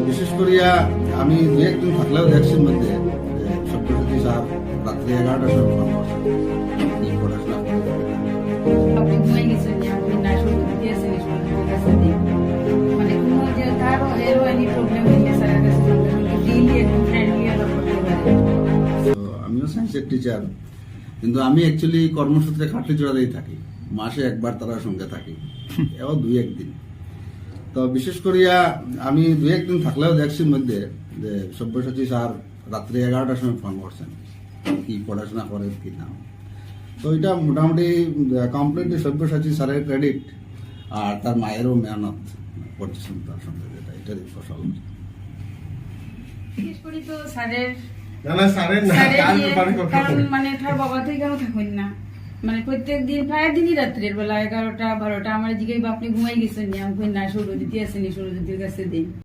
বিশেষ করিয়া আমি দু একদিন থাকলেও দেখছি মধ্যে যে সত্যসাথী স্যার রাত্রি 11টার সময় ফোন করছেন কি পড়াশোনা করে। আপনি ঘুমাই গেছেন যে আপনি না শুরু দিতে আছেন শুরু কাছে দিন মানে কোনো যে তারও এরও এনি প্রবলেম হইলে স্যারের কাছে সঙ্গে সঙ্গে ডেইলি একটু ফ্রেন্ডলি আলাপ করতে পারে। তো আমিও সায়েন্সের টিচার, কিন্তু আমি অ্যাকচুয়ালি কর্মসূত্রে খাটলিচড়াতেই থাকি, মাসে একবার তারা সঙ্গে থাকি, এও দুই একদিন। তো বিশেষ করিয়া আমি দুই একদিন থাকলেও দেখছি মধ্যে যে সব্যসাচী স্যার রাত্রি 11টার সময় ফোন করছেন কি পড়াশোনা করে কি না। তো এটা মোটামুটি কমপ্লিটলি সব্যসাচী স্যারের ক্রেডিট আর তার মায়েরও মেহনত পরিশ্রম তার সঙ্গে, যেটা এটারই ফসল। বিশেষ করি তো স্যারের স্যারের কারণ মানে তার বাবা তো কেন থাকুন না মানে প্রত্যেক দিন প্রায় দিনই রাত্রের বেলা 11টা 12টা আমার জিজ্ঞাসা আপনি ঘুমাই গেছেন আমি না সৌরজ্যোতি আসেনি সৌরজ্যোতির কাছে দিন